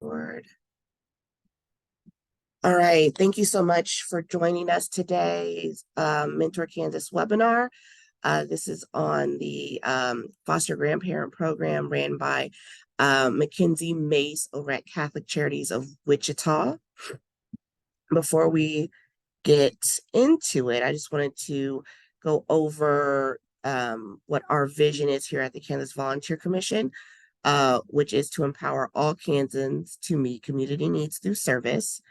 Record. All right, thank you so much for joining us today's Mentor Kansas webinar. This is on the foster grandparent program ran by Mackenzie, Mace over at Catholic Charities of Wichita. Before we get into it, I just wanted to go over what our vision is here at the Kansas Volunteer Commission, which is to empower all Kansans to meet community needs through service,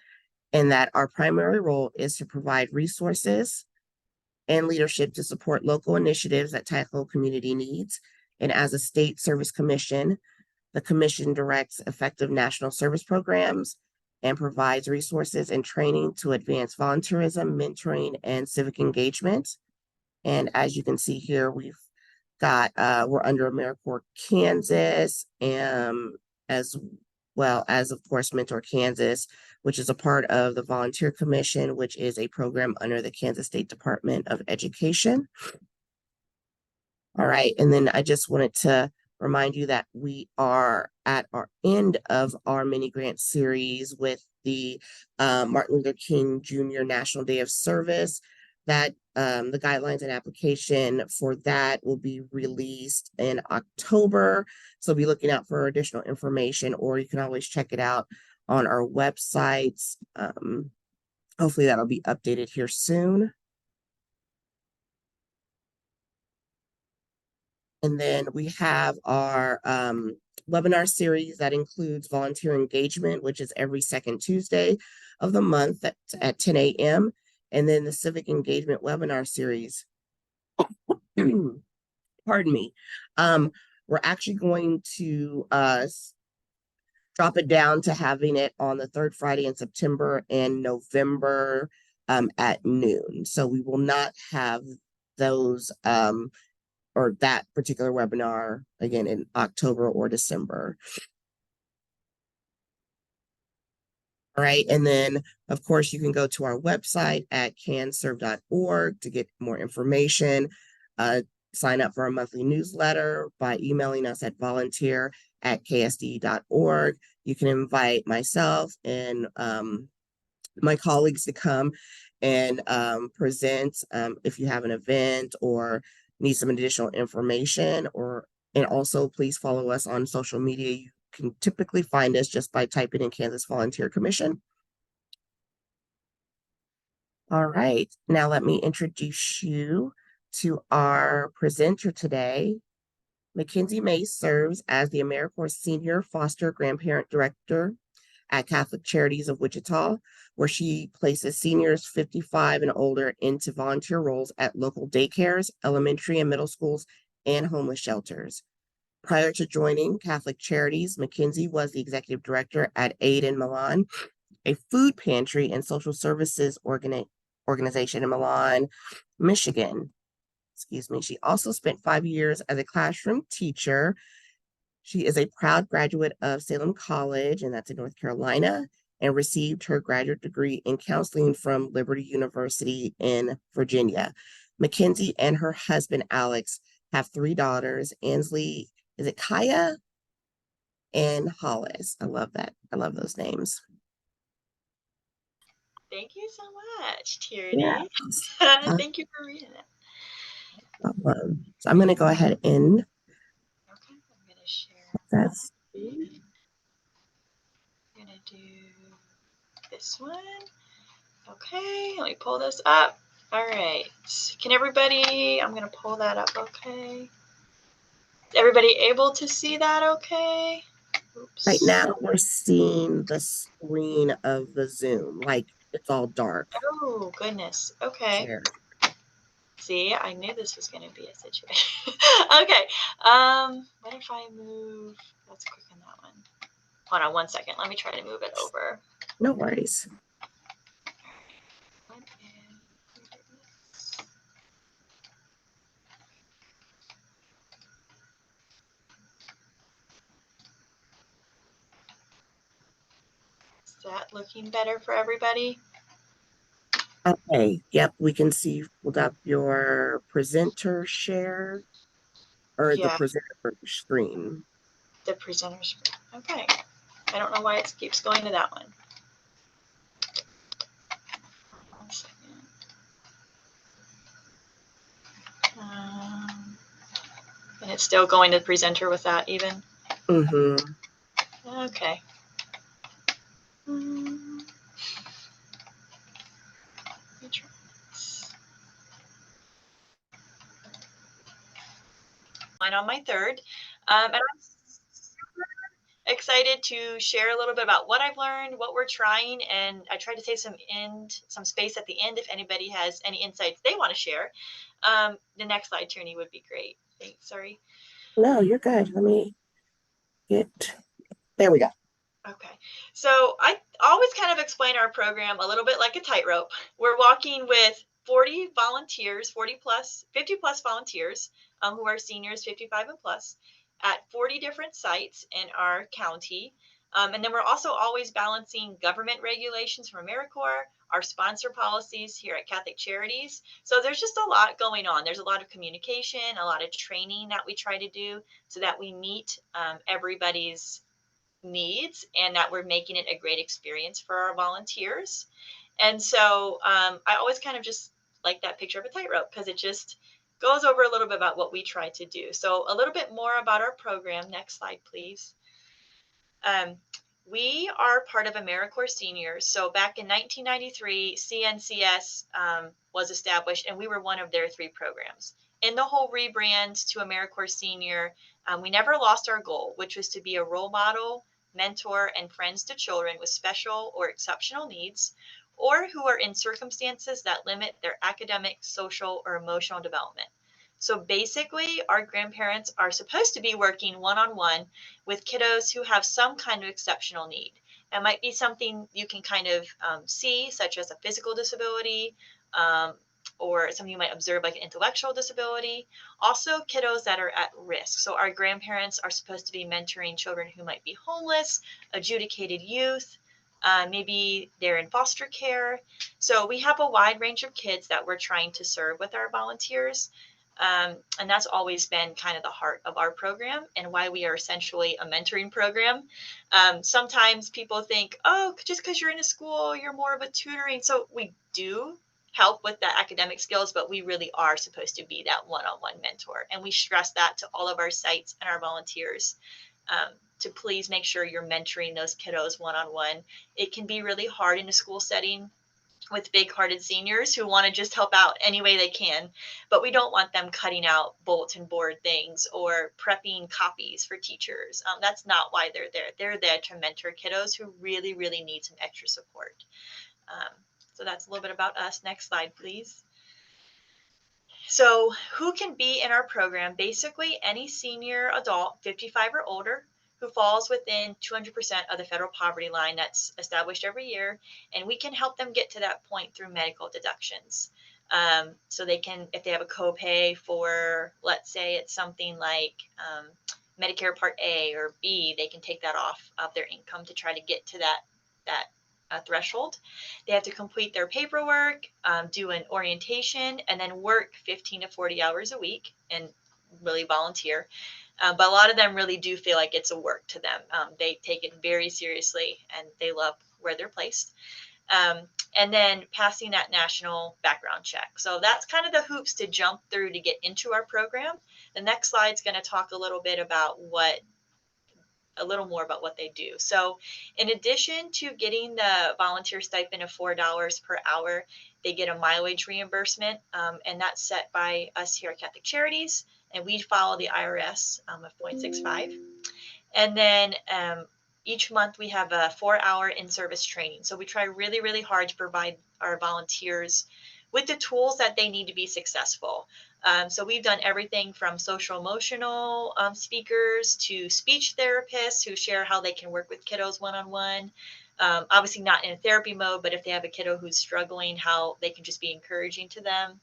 and that our primary role is to provide resources and leadership to support local initiatives that tackle community needs. And as a state service commission, the commission directs effective national service programs and provides resources and training to advance volunteerism, mentoring, and civic engagement. And as you can see here, we've got, we're under AmeriCorps Kansas, as well as, of course, Mentor Kansas, which is a part of the Volunteer Commission, which is a program under the Kansas State Department of Education. All right, and then I just wanted to remind you that we are at our end of our mini grant series with the Martin Luther King Jr. National Day of Service. That the guidelines and application for that will be released in October. So be looking out for additional information, or you can always check it out on our websites. Hopefully that'll be updated here soon. And then we have our webinar series that includes volunteer engagement, which is every second Tuesday of the month at 10 a.m. And then the civic engagement webinar series, pardon me, we're actually going to drop it down to having it on the third Friday in September and November at noon. So we will not have those or that particular webinar again in October or December. All right, and then of course you can go to our website at canserve.org to get more information. Sign up for our monthly newsletter by emailing us at volunteer@ksd.org. You can invite myself and my colleagues to come and present if you have an event or need some additional information, and also please follow us on social media. You can typically find us just by typing in Kansas Volunteer Commission. All right, now let me introduce you to our presenter today. Mackenzie Mace serves as the AmeriCorps Senior Foster Grandparent Director at Catholic Charities of Wichita, where she places seniors 55 and older into volunteer roles at local daycares, elementary and middle schools, and homeless shelters. Prior to joining Catholic Charities, Mackenzie was the executive director at Aid in Milan, a food pantry and social services organization in Milan, Michigan. Excuse me. She also spent 5 years as a classroom teacher. She is a proud graduate of Salem College, and that's in North Carolina, and received her graduate degree in counseling from Liberty University in Virginia. Mackenzie and her husband, Alex, have 3 daughters, Ansley, is it Kaya? And Hollis. I love that. I love those names. Thank you so much, Tierney. Yeah. Thank you for reading it. So I'm going to go ahead and okay, I'm going to share. That's I'm going to do this one. Okay, let me pull this up. All right. Can everybody, I'm going to pull that up, okay? Is everybody able to see that okay? Oops. Right now we're seeing the screen of the Zoom, like it's all dark. Oh, goodness. Okay. Share. See, I knew this was going to be a situation. Okay. What if I move? Let's click on that one. Hold on 1 second. Let me try to move it over. No worries. Is that looking better for everybody? Okay, yep, we can see you pulled up your presenter share or the presenter screen. The presenter screen. Okay. I don't know why it keeps going to that one. 1 second. And it's still going to presenter with that even. Mm-hmm. Okay. On my third. And I'm super excited to share a little bit about what I've learned, what we're trying, and I tried to save some space at the end if anybody has any insights they want to share. The next slide, Tierney, would be great. Thanks. Sorry. No, you're good. Let me get, there we go. Okay. So I always kind of explain our program a little bit like a tightrope. We're walking with 40 volunteers, 50 plus volunteers who are seniors 55 and plus at 40 different sites in our county. And then we're also always balancing government regulations from AmeriCorps, our sponsor policies here at Catholic Charities. So there's just a lot going on. There's a lot of communication, a lot of training that we try to do so that we meet everybody's needs and that we're making it a great experience for our volunteers. And so I always kind of just like that picture of a tightrope because it just goes over a little bit about what we try to do. So a little bit more about our program. Next slide, please. We are part of AmeriCorps Seniors. So back in 1993, CNCS was established, and we were one of their 3 programs. In the whole rebrand to AmeriCorps Senior, we never lost our goal, which was to be a role model, mentor, and friends to children with special or exceptional needs, or who are in circumstances that limit their academic, social, or emotional development. So basically, our grandparents are supposed to be working one-on-one with kiddos who have some kind of exceptional need. That might be something you can kind of see, such as a physical disability, or something you might observe like an intellectual disability. Also, kiddos that are at risk. So our grandparents are supposed to be mentoring children who might be homeless, adjudicated youth, maybe they're in foster care. So we have a wide range of kids that we're trying to serve with our volunteers. And that's always been kind of the heart of our program and why we are essentially a mentoring program. Sometimes people think, oh, just because you're in a school, you're more of a tutoring. So we do help with the academic skills, but we really are supposed to be that one-on-one mentor. And we stress that to all of our sites and our volunteers to please make sure you're mentoring those kiddos one-on-one. It can be really hard in a school setting with big-hearted seniors who want to just help out any way they can, but we don't want them cutting out bulletin board things or prepping copies for teachers. That's not why they're there. They're there to mentor kiddos who really, really need some extra support. So that's a little bit about us. Next slide, please. So who can be in our program? Basically, any senior adult, 55 or older, who falls within 200% of the federal poverty line that's established every year, and we can help them get to that point through medical deductions. So they can, if they have a copay for, let's say it's something like Medicare Part A or B, they can take that off of their income to try to get to that threshold. They have to complete their paperwork, do an orientation, and then work 15 to 40 hours a week and really volunteer. But a lot of them really do feel like it's a work to them. They take it very seriously and they love where they're placed. And then passing that national background check. So that's kind of the hoops to jump through to get into our program. The next slide is going to talk a little bit about a little more about what they do. So in addition to getting the volunteer stipend of $4 per hour, they get a mileage reimbursement, and that's set by us here at Catholic Charities, and we follow the IRS of 0.65. And then each month we have a 4-hour in-service training. So we try really, really hard to provide our volunteers with the tools that they need to be successful. So we've done everything from social emotional speakers to speech therapists who share how they can work with kiddos one-on-one. Obviously not in a therapy mode, but if they have a kiddo who's struggling, how they can just be encouraging to them.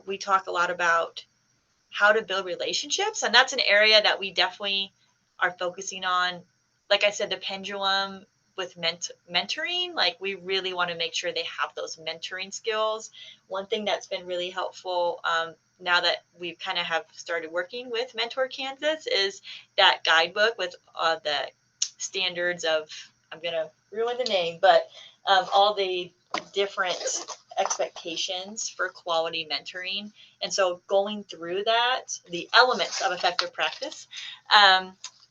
We talk a lot about how to build relationships, and that's an area that we definitely are focusing on. Like I said, the pendulum with mentoring, like we really want to make sure they have those mentoring skills. One thing that's been really helpful now that we kind of have started working with Mentor Kansas is that guidebook with the standards of, I'm going to ruin the name, but all the different expectations for quality mentoring. And so going through that, the elements of effective practice,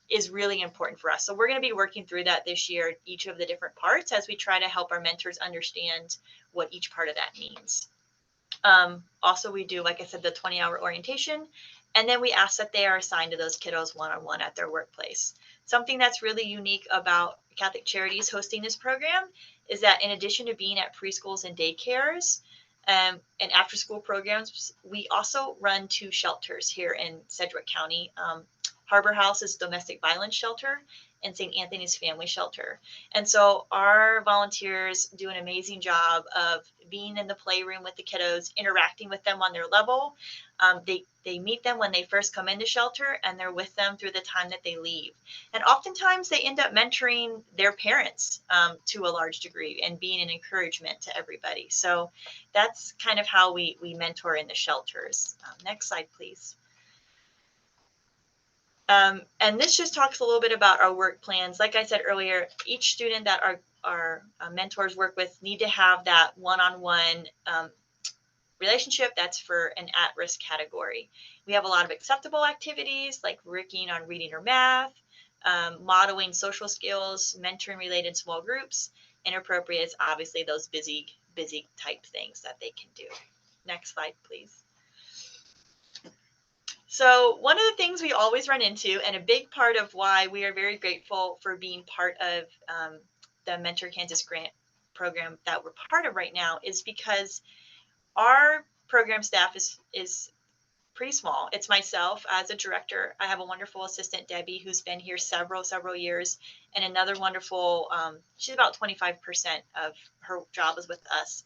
is really important for us. So we're going to be working through that this year, each of the different parts, as we try to help our mentors understand what each part of that means. Also, we do, like I said, the 20-hour orientation, and then we ask that they are assigned to those kiddos one-on-one at their workplace. Something that's really unique about Catholic Charities hosting this program is that in addition to being at preschools and daycares, and after-school programs, we also run 2 shelters here in Sedgwick County. Harbor House is domestic violence shelter, and St. Anthony's Family Shelter. And so our volunteers do an amazing job of being in the playroom with the kiddos, interacting with them on their level. They meet them when they first come into shelter, and they're with them through the time that they leave. And oftentimes they end up mentoring their parents to a large degree and being an encouragement to everybody. So that's kind of how we mentor in the shelters. Next slide, please. And this just talks a little bit about our work plans. Like I said earlier, each student that our mentors work with need to have that one-on-one relationship that's for an at-risk category. We have a lot of acceptable activities like working on reading or math, modeling social skills, mentoring related small groups. Inappropriate is obviously those busy type things that they can do. Next slide, please. So one of the things we always run into, and a big part of why we are very grateful for being part of the Mentor Kansas grant program that we're part of right now, is because our program staff is pretty small. It's myself as a director. I have a wonderful assistant, Debbie, who's been here several years, and another wonderful, she's about 25% of her job is with us.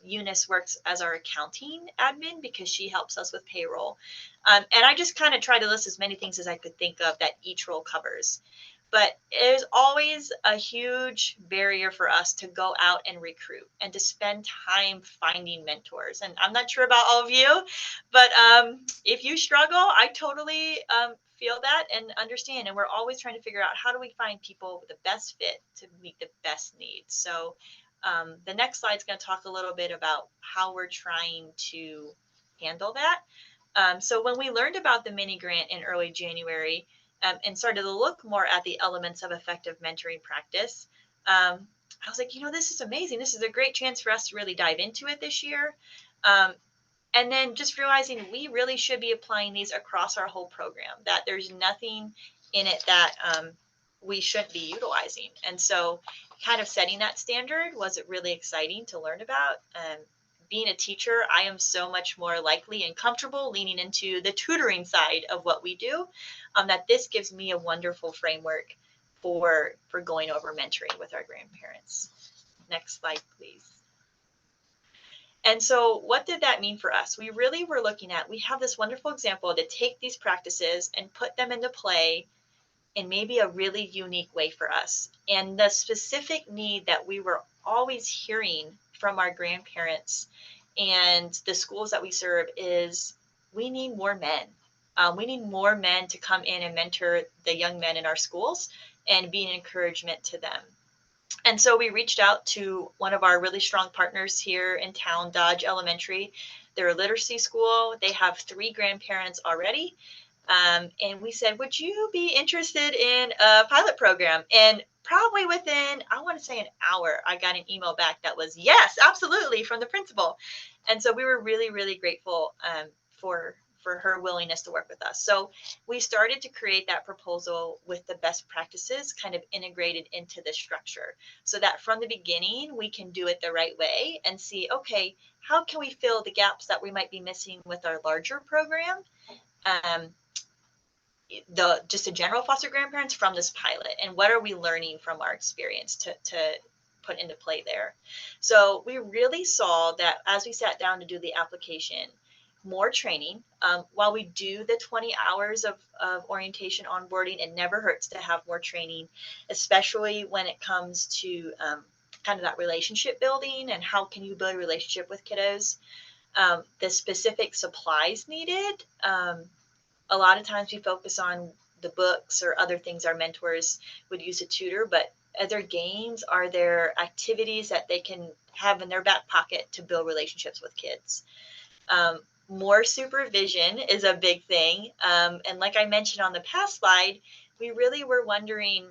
Eunice works as our accounting admin because she helps us with payroll. And I just kind of try to list as many things as I could think of that each role covers. But there's always a huge barrier for us to go out and recruit and to spend time finding mentors. And I'm not sure about all of you, but if you struggle, I totally feel that and understand. And we're always trying to figure out, how do we find people with the best fit to meet the best needs? So the next slide is going to talk a little bit about how we're trying to handle that. So when we learned about the mini grant in early January, and started to look more at the elements of effective mentoring practice, I was like, this is amazing. This is a great chance for us to really dive into it this year. And then just realizing we really should be applying these across our whole program, that there's nothing in it that we shouldn't be utilizing. And so kind of setting that standard was really exciting to learn about. Being a teacher, I am so much more likely and comfortable leaning into the tutoring side of what we do, that this gives me a wonderful framework for going over mentoring with our grandparents. Next slide, please. And so what did that mean for us? We really were looking at, we have this wonderful example to take these practices and put them into play in maybe a really unique way for us. And the specific need that we were always hearing from our grandparents and the schools that we serve is, we need more men. We need more men to come in and mentor the young men in our schools and be an encouragement to them. And so we reached out to one of our really strong partners here in town, Dodge Elementary. They're a literacy school. They have 3 grandparents already. And we said, would you be interested in a pilot program? And probably within, I want to say, an hour, I got an email back that was, yes, absolutely, from the principal. And so we were really, really grateful for her willingness to work with us. So we started to create that proposal with the best practices kind of integrated into the structure, so that from the beginning we can do it the right way and see, okay, how can we fill the gaps that we might be missing with our larger program? Just the general foster grandparents from this pilot, and what are we learning from our experience to put into play there. So we really saw that as we sat down to do the application, more training. While we do the 20 hours of orientation onboarding, it never hurts to have more training, especially when it comes to kind of that relationship building and how can you build a relationship with kiddos. The specific supplies needed, a lot of times we focus on the books or other things our mentors would use a tutor, but are there games, are there activities that they can have in their back pocket to build relationships with kids? More supervision is a big thing. And like I mentioned on the past slide, we really were wondering,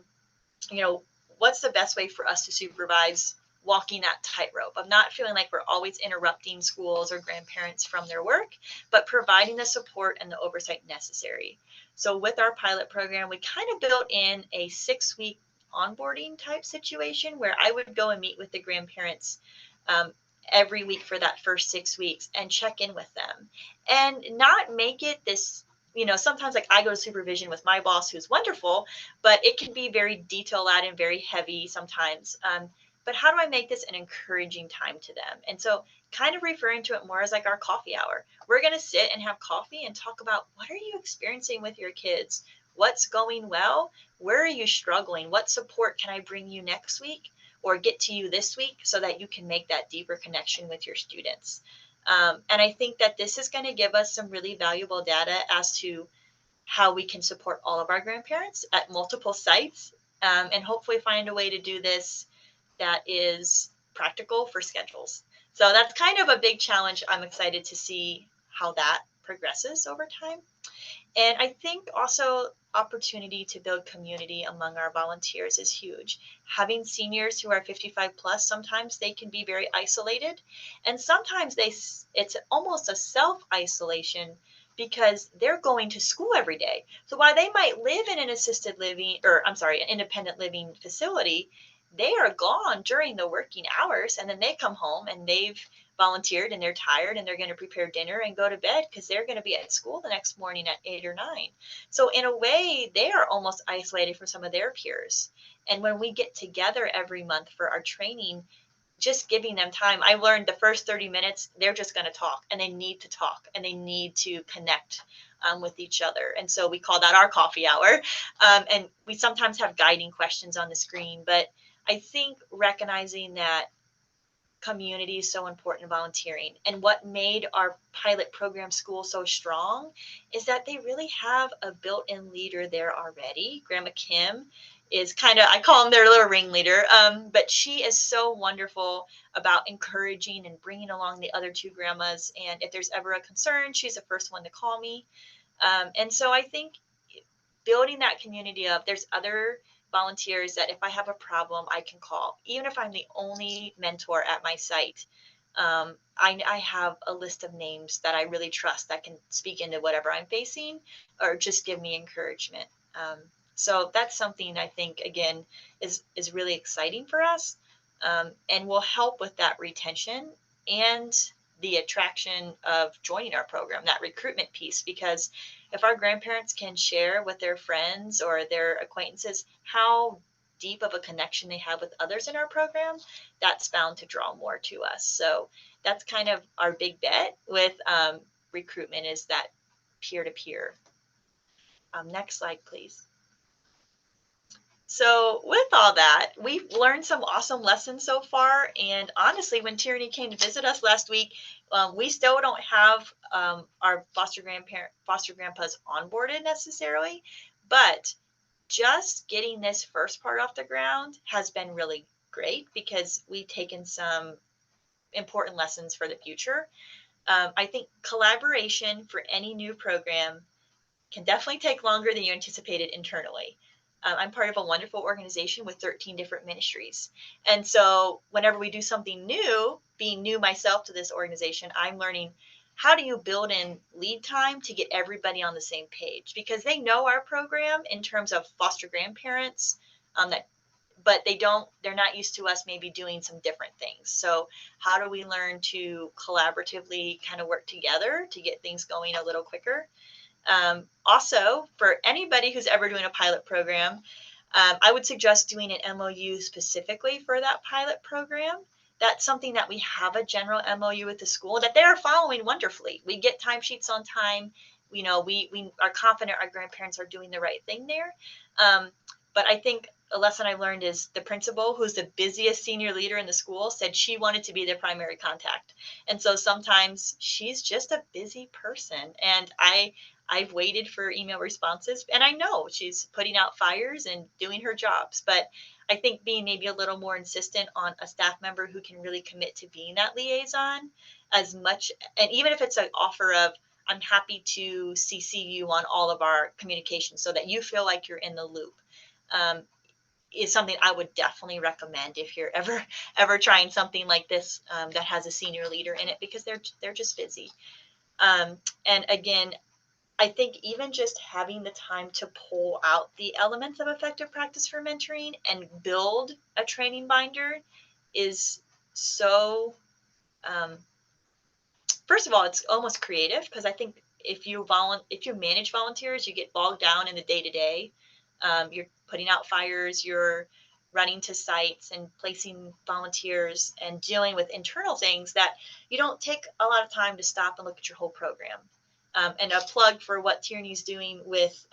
you know, what's the best way for us to supervise walking that tightrope of not feeling like we're always interrupting schools or grandparents from their work, but providing the support and the oversight necessary. So with our pilot program, we kind of built in a 6-week onboarding type situation where I would go and meet with the grandparents um, every week for that first 6 weeks and check in with them and not make it this, sometimes like I go to supervision with my boss who's wonderful, but it can be very detail laden, very heavy sometimes. But how do I make this an encouraging time to them? And so kind of referring to it more as like our coffee hour. We're going to sit and have coffee and talk about what are you experiencing with your kids? What's going well? Where are you struggling? What support can I bring you next week or get to you this week so that you can make that deeper connection with your students? And I think that this is going to give us some really valuable data as to how we can support all of our grandparents at multiple sites, and hopefully find a way to do this that is practical for schedules. So that's kind of a big challenge. I'm excited to see how that progresses over time. And I think also opportunity to build community among our volunteers is huge. Having seniors who are 55 plus, sometimes they can be very isolated, and sometimes it's almost a self-isolation because they're going to school every day. So while they might live in an assisted living, or I'm sorry, an independent living facility, they are gone during the working hours, and then they come home and they've volunteered and they're tired and they're going to prepare dinner and go to bed because they're going to be at school the next morning at 8 or 9. So in a way, they are almost isolated from some of their peers. And when we get together every month for our training, just giving them time, I learned the first 30 minutes, they're just going to talk and they need to talk and they need to connect with each other. And so we call that our coffee hour. And we sometimes have guiding questions on the screen, but I think recognizing that community is so important in volunteering. And what made our pilot program school so strong is that they really have a built-in leader there already. Grandma Kim is kind of, I call him their little ringleader, but she is so wonderful about encouraging and bringing along the other two grandmas. And if there's ever a concern, she's the first one to call me. And so I think building that community up, there's other volunteers that if I have a problem, I can call. Even if I'm the only mentor at my site, I have a list of names that I really trust that can speak into whatever I'm facing or just give me encouragement. So that's something I think, again, is really exciting for us, and will help with that retention and the attraction of joining our program, that recruitment piece, because if our grandparents can share with their friends or their acquaintances how deep of a connection they have with others in our program, that's bound to draw more to us. So that's kind of our big bet with recruitment, is that peer-to-peer. Next slide, please. So with all that, we've learned some awesome lessons so far. And honestly, when Tierney came to visit us last week, we still don't have our foster grandpas onboarded necessarily, but just getting this first part off the ground has been really great because we've taken some important lessons for the future. I think collaboration for any new program can definitely take longer than you anticipated internally. I'm part of a wonderful organization with 13 different ministries. And so whenever we do something new, being new myself to this organization, I'm learning how do you build in lead time to get everybody on the same page, because they know our program in terms of foster grandparents, but they're not used to us maybe doing some different things. So how do we learn to collaboratively kind of work together to get things going a little quicker? Also, for anybody who's ever doing a pilot program, I would suggest doing an MOU specifically for that pilot program. That's something that we have a general MOU with the school that they are following wonderfully. We get timesheets on time. We are confident our grandparents are doing the right thing there. But I think a lesson I learned is the principal, who's the busiest senior leader in the school, said she wanted to be their primary contact. And so sometimes she's just a busy person. And I've waited for email responses, and I know she's putting out fires and doing her jobs, but I think being maybe a little more insistent on a staff member who can really commit to being that liaison as much, and even if it's an offer of, I'm happy to CC you on all of our communications so that you feel like you're in the loop. Is something I would definitely recommend if you're ever trying something like this, that has a senior leader in it, because they're just busy. And again, I think even just having the time to pull out the elements of effective practice for mentoring and build a training binder is so, um, first of all, it's almost creative, because I think if you manage volunteers, you get bogged down in the day to day. You're putting out fires, you're running to sites and placing volunteers and dealing with internal things that you don't take a lot of time to stop and look at your whole program. And a plug for what Tierney's doing with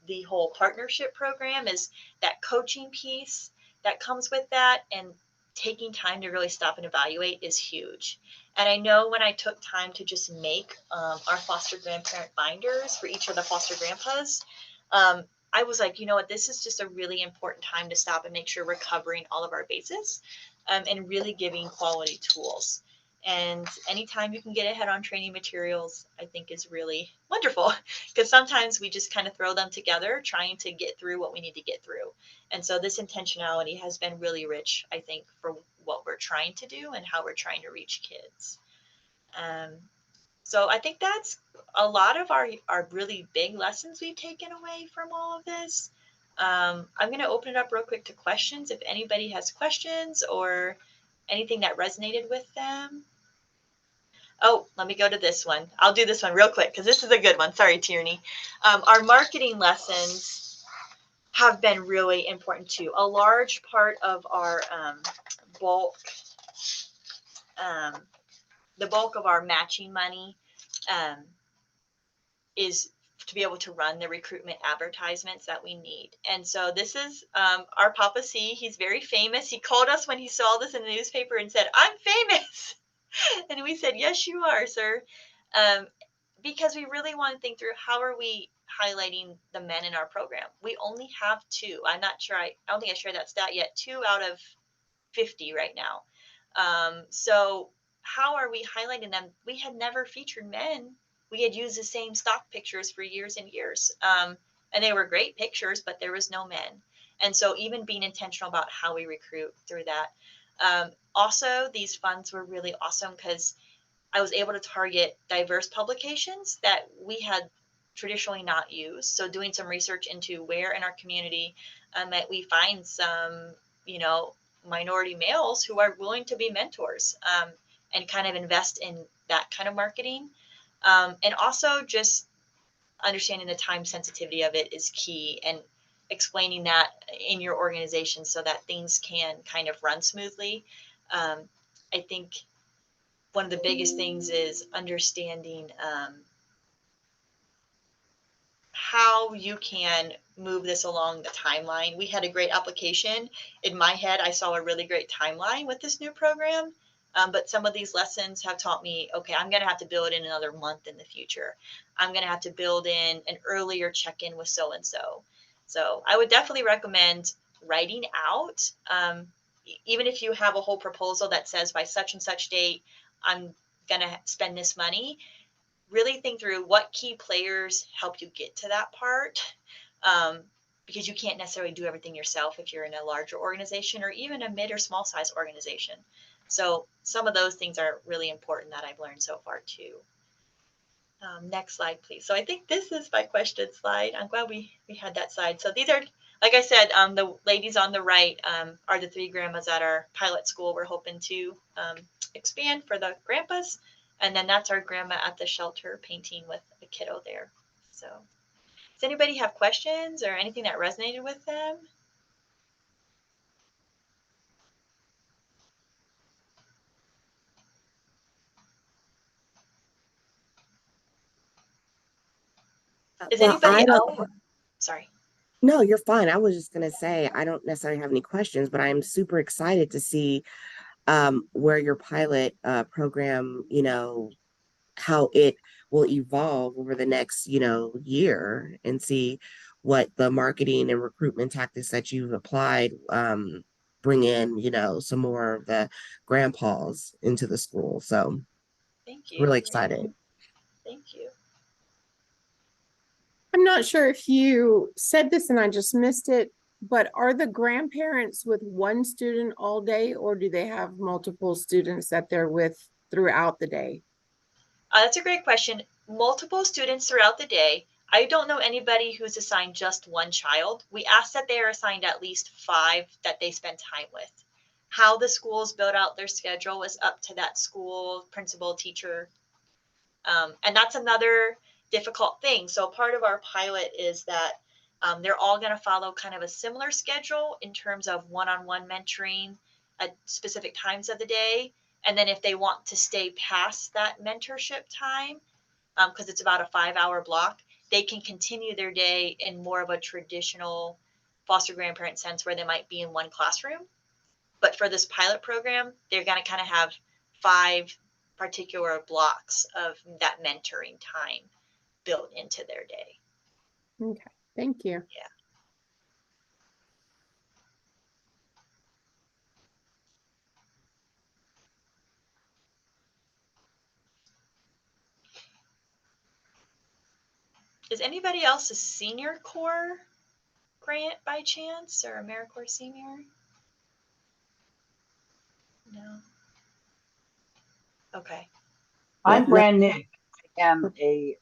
the whole partnership program is that coaching piece that comes with that, and taking time to really stop and evaluate is huge. And I know when I took time to just make our foster grandparent binders for each of the foster grandpas, I was like, you know what, this is just a really important time to stop and make sure we're covering all of our bases, and really giving quality tools. And anytime you can get ahead on training materials, I think is really wonderful, because sometimes we just kind of throw them together trying to get through what we need to get through. And so this intentionality has been really rich, I think, for what we're trying to do and how we're trying to reach kids. Um, so I think that's a lot of our really big lessons we've taken away from all of this. I'm going to open it up real quick to questions if anybody has questions or anything that resonated with them. Oh, let me go to this one. I'll do this one real quick because this is a good one. Sorry, Tierney. Our marketing lessons have been really important too. A large part of our bulk, um, the bulk of our matching money, um, is to be able to run the recruitment advertisements that we need. And so this is our Papa C. He's very famous. He called us when he saw this in the newspaper and said, "I'm famous." And we said, "Yes, you are, sir." Because we really want to think through, how are we highlighting the men in our program? We only have two. I'm not sure. I don't think I shared that stat yet. 2 out of 50 right now. So how are we highlighting them? We had never featured men. We had used the same stock pictures for years and years. And they were great pictures, but there was no men. And so even being intentional about how we recruit through that. Also, these funds were really awesome because I was able to target diverse publications that we had traditionally not used. So doing some research into where in our community that we find some, minority males who are willing to be mentors, and kind of invest in that kind of marketing. And also just understanding the time sensitivity of it is key, and explaining that in your organization so that things can kind of run smoothly. I think one of the biggest things is understanding how you can move this along the timeline. We had a great application. In my head, I saw a really great timeline with this new program. But some of these lessons have taught me, okay, I'm going to have to build in another month in the future. I'm going to have to build in an earlier check-in with so-and-so. So I would definitely recommend writing out, even if you have a whole proposal that says by such and such date, I'm going to spend this money. Really think through what key players help you get to that part, because you can't necessarily do everything yourself if you're in a larger organization or even a mid or small size organization. So some of those things are really important that I've learned so far too. Next slide, please. So I think this is my question slide. I'm glad we had that slide. So these are, like I said, the ladies on the right are the 3 grandmas at our pilot school. We're hoping to expand for the grandpas. And then that's our grandma at the shelter painting with a kiddo there. So does anybody have questions or anything that resonated with them? Is Well, anybody else? Sorry. no, you're fine. I was just gonna say I don't necessarily have any questions, but I'm super excited to see where your pilot program, how it will evolve over the next, year and see what the marketing and recruitment tactics that you've applied bring in, some more of the grandpas into the school. So Thank you. really Yeah, excited. thank you. I'm not sure if you said this and I just missed it, but are the grandparents with one student all day, or do they have multiple students that they're with throughout the day? That's a great question. Multiple students throughout the day. I don't know anybody who's assigned just one child. We ask that they are assigned at least 5 that they spend time with. How the schools build out their schedule is up to that school, principal, teacher. And that's another difficult thing. So part of our pilot is that they're all going to follow kind of a similar schedule in terms of one-on-one mentoring at specific times of the day. And then if they want to stay past that mentorship time, because it's about a 5-hour block, they can continue their day in more of a traditional foster grandparent sense where they might be in one classroom. But for this pilot program, they're going to kind of have 5 particular blocks of that mentoring time built into their day. Okay, thank you. Yeah. Is anybody else a senior core grant by chance, or AmeriCorps senior? No. Okay. I'm No, brand new. I am a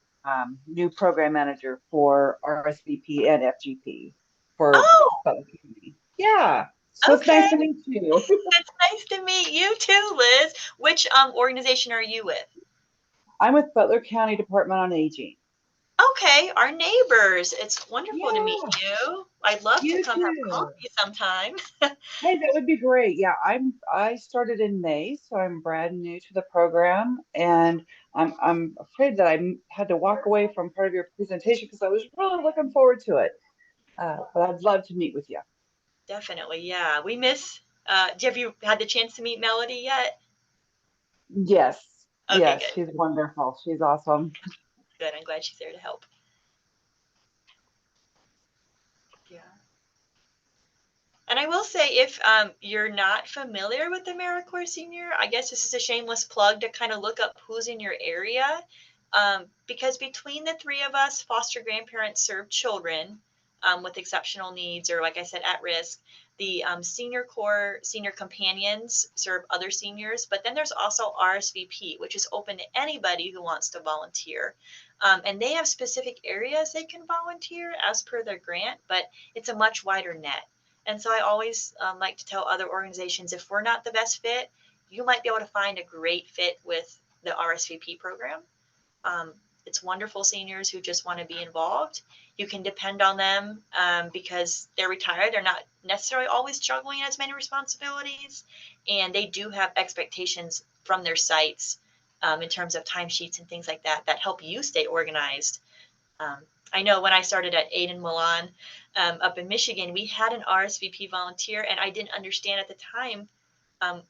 new program manager for RSVP and FGP for Oh, Butler County. Yeah, so it's okay. nice to meet you. It's nice to meet you too, Liz. Which organization are you with? I'm with Butler County Department on Aging. Okay, our neighbors. It's wonderful to meet Yeah, you. I'd love to you come have too. coffee sometime. Hey, that would be great. Yeah, I started in May, so I'm brand new to the program, and I'm afraid that had to walk away from part of your presentation because I was really looking forward to it. But I'd love to meet with you. Definitely, yeah. We miss. Have you had the chance to meet Melody yet? Yes, Okay, yes, good, she's wonderful. She's awesome. good. I'm glad she's there to help. Yeah. And I will say, if you're not familiar with AmeriCorps Senior, I guess this is a shameless plug to kind of look up who's in your area. Because between the 3 of us, foster grandparents serve children with exceptional needs or, like I said, at risk. The Senior Corps Senior Companions serve other seniors, but then there's also RSVP, which is open to anybody who wants to volunteer. And they have specific areas they can volunteer as per their grant, but it's a much wider net. And so I always like to tell other organizations, if we're not the best fit, you might be able to find a great fit with the RSVP program. Um, it's wonderful seniors who just want to be involved. You can depend on them because they're retired. They're not necessarily always juggling as many responsibilities. And they do have expectations from their sites in terms of timesheets and things like that that help you stay organized. um, I know when I started at Aid in Milan up in Michigan, we had an RSVP volunteer, and I didn't understand at the time um,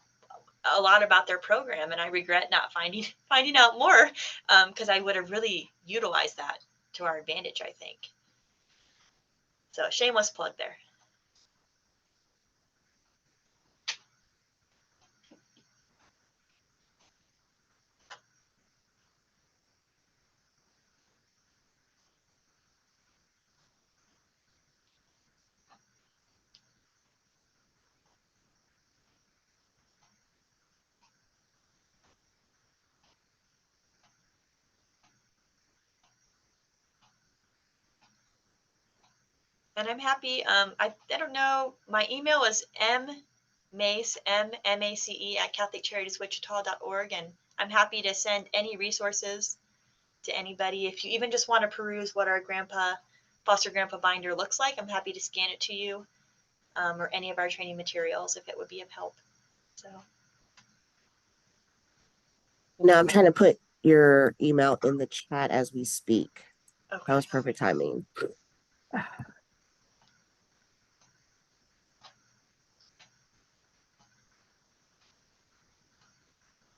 a lot about their program, and I regret not finding out more because I would have really utilized that to our advantage, I think. So shameless plug there. And I'm happy. I don't know. My email is mmace, M-M-A-C-E, at catholiccharities.wichita.org, and I'm happy to send any resources to anybody. If you even just want to peruse what our foster grandpa binder looks like, I'm happy to scan it to you, or any of our training materials if it would be of help. So, I'm trying to put your email in the chat as we speak. That okay. was perfect timing.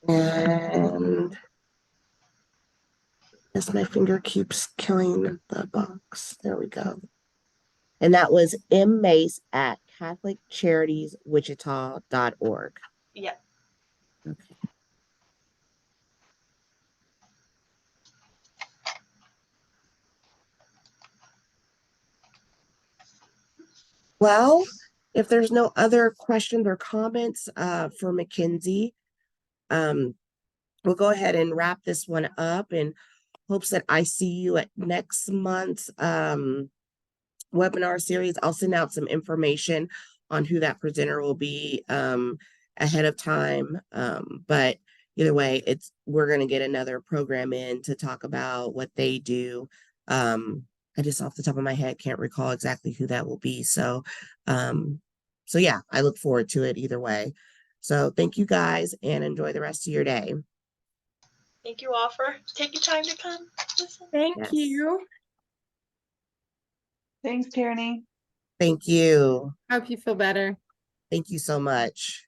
And Yes, my finger keeps killing the box. There we go. And that was Mace at CatholicCharitiesWichita.org. Yep. Okay. Well, if there's no other questions or comments for Mackenzie, we'll go ahead and wrap this one up in hopes that I see you at next month's webinar series. I'll send out some information on who that presenter will be ahead of time. But either way, we're going to get another program in to talk about what they do. I just off the top of my head can't recall exactly who that will be. So yeah, I look forward to it either way. So thank you guys and enjoy the rest of your day. Thank you all for taking time to come listen. Thank Yes. you. Thanks, Tierney. Thank you. Hope you feel better. Thank you so much.